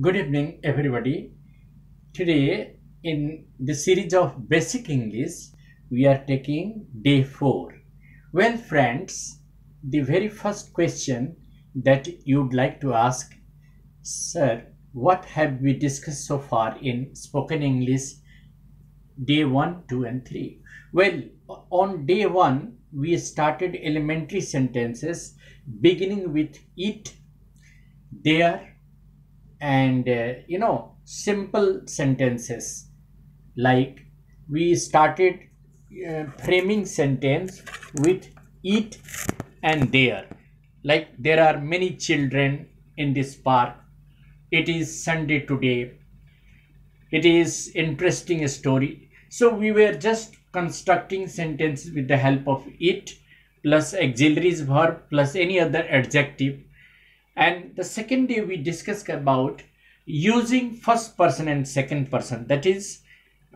Good evening, everybody. Today, in the series of Basic English, we are taking day 4. Well, friends, the very first question that you'd like to ask, Sir, what have we discussed so far in spoken English day 1, 2, and 3? Well, on day 1, we started elementary sentences beginning with it, there, and simple sentences like we started framing sentence with it and there, like there are many children in this park, it is Sunday today, it is interesting story. So we were just constructing sentences with the help of it plus auxiliaries verb plus any other adjective. And the second day we discussed about using first person and second person, that is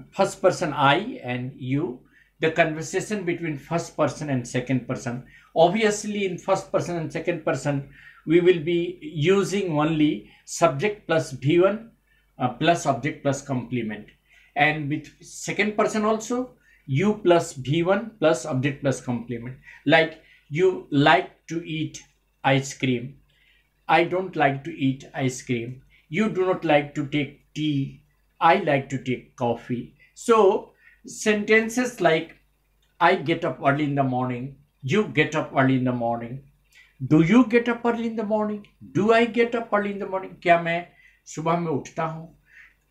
first person I and you, the conversation between first person and second person. Obviously in first person and second person we will be using only subject plus v1 plus object plus complement, and with second person also you plus v1 plus object plus complement, like you like to eat ice cream, I don't like to eat ice cream. You do not like to take tea. I like to take coffee. So, sentences like I get up early in the morning. You get up early in the morning. Do you get up early in the morning? Do I get up early in the morning? क्या मैं सुबह में उठता हूँ?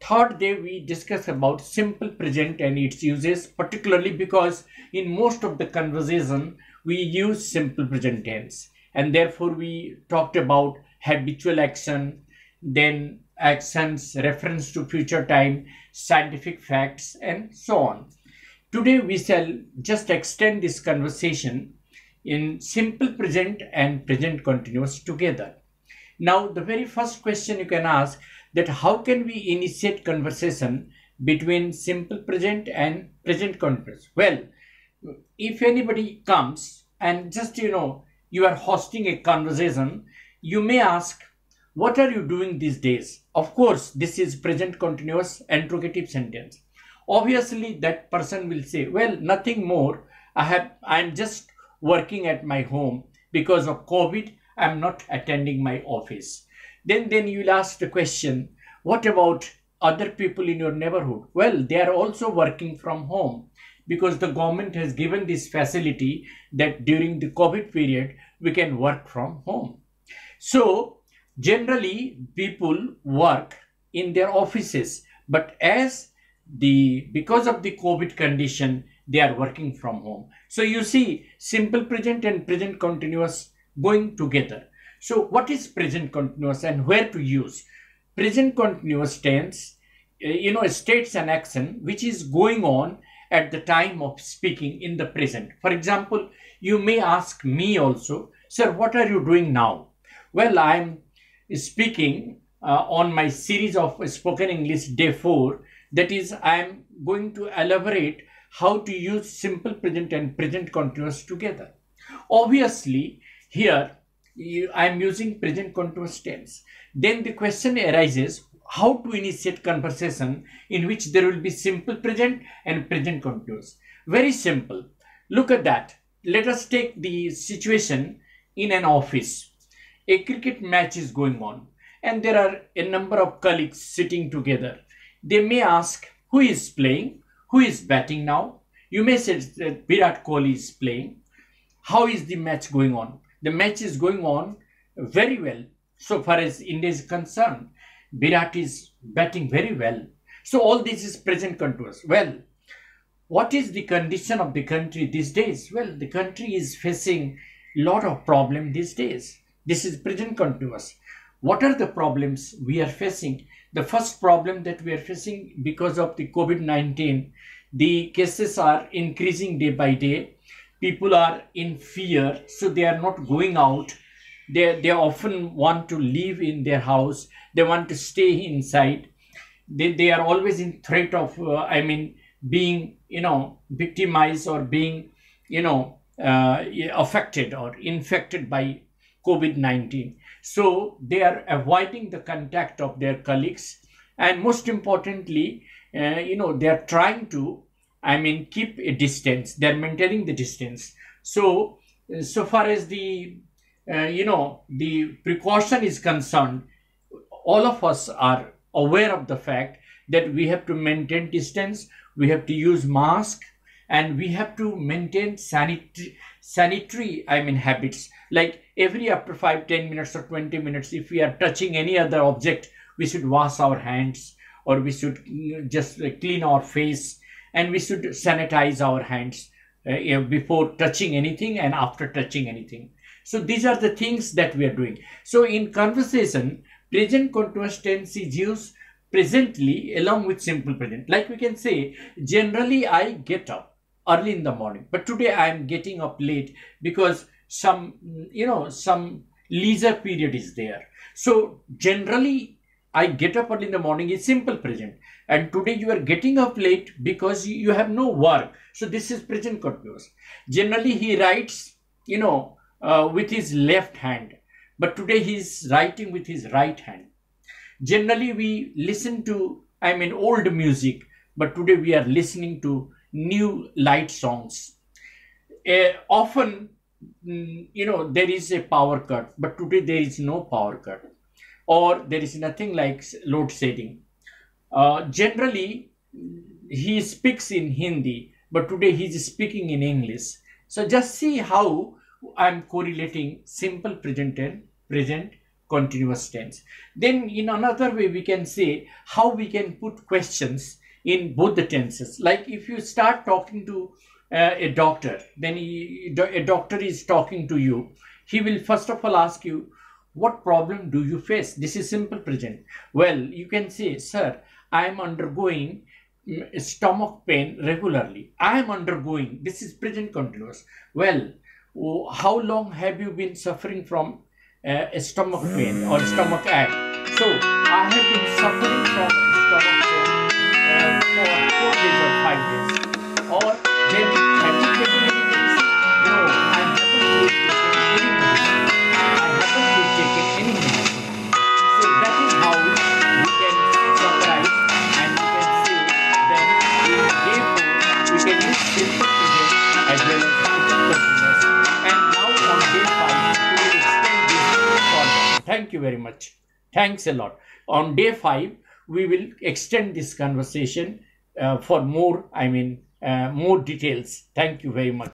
Third day we discuss about simple present and its uses, particularly because in most of the conversation we use simple present tense, and therefore we talked about habitual action, then actions, reference to future time, scientific facts, and so on. Today we shall just extend this conversation in simple present and present continuous together. Now, the very first question you can ask, that how can we initiate conversation between simple present and present continuous? Well, if anybody comes and just you are hosting a conversation, you may ask, what are you doing these days? Of course, this is present continuous interrogative sentence. Obviously that person will say, well, nothing more, I'm just working at my home because of COVID. I'm not attending my office. Then you will ask the question, what about other people in your neighborhood? Well, they are also working from home because the government has given this facility that during the COVID period we can work from home. So generally people work in their offices, but because of the COVID condition, they are working from home. So you see simple present and present continuous going together. So what is present continuous and where to use? Present continuous tense, states an action which is going on at the time of speaking in the present. For example, you may ask me also, sir, what are you doing now? Well, I'm speaking on my series of spoken English day 4. That is, I'm going to elaborate how to use simple present and present continuous together. Obviously, here I'm using present continuous tense. Then the question arises, how to initiate conversation in which there will be simple present and present continuous. Very simple. Look at that. Let us take the situation in an office. A cricket match is going on and there are a number of colleagues sitting together. They may ask, who is playing? Who is batting now? You may say that Virat Kohli is playing. How is the match going on? The match is going on very well. So far as India is concerned, Virat is batting very well. So all this is present continuous. Well, what is the condition of the country these days? Well, the country is facing a lot of problems these days. This is present continuous. What are the problems we are facing? The first problem that we are facing because of the COVID-19, the cases are increasing day by day. People are in fear, so they are not going out. They often want to live in their house. They want to stay inside. They are always in threat of, being, victimized or being, affected or infected by COVID-19. So they are avoiding the contact of their colleagues, and most importantly, they are trying to, keep a distance. They are maintaining the distance. So, so far as the precaution is concerned, all of us are aware of the fact that we have to maintain distance, we have to use mask, and we have to maintain sanitary habits. Like every after 5-10 minutes or 20 minutes, if we are touching any other object, we should wash our hands, or we should just clean our face, and we should sanitize our hands before touching anything and after touching anything. So these are the things that we are doing. So in conversation, present continuous tense is used presently along with simple present. Like we can say, generally I get up early in the morning, but today I am getting up late because some leisure period is there. So generally I get up early in the morning is simple present, and today you are getting up late because you have no work. So this is present continuous. Generally he writes with his left hand, but today he is writing with his right hand. Generally we listen to old music, but today we are listening to new light songs. Often there is a power cut, but today there is no power cut, or there is nothing like load shedding. Generally he speaks in Hindi, but today he is speaking in English. So just see how I'm correlating simple present and present continuous tense. Then in another way we can say how we can put questions in both the tenses. Like if you start talking to a doctor, then a doctor is talking to you, he will first of all ask you, what problem do you face? This is simple present. Well, you can say, sir, I am undergoing stomach pain regularly. I am undergoing. This is present continuous. Well, how long have you been suffering from a stomach pain or stomach ache? So I have been suffering from stomach pain for 4 days or 5 days. Or then have you taken any medicine? No, I haven't taken any medicine. I haven't taken any medicine. So that is how we can summarize, and we can say then in day 4 we can use simple present as well as simple continuous. And now on day 5 we will extend this further. Thank you very much. Thanks a lot. On day 5 we will extend this conversation for more more details. Thank you very much.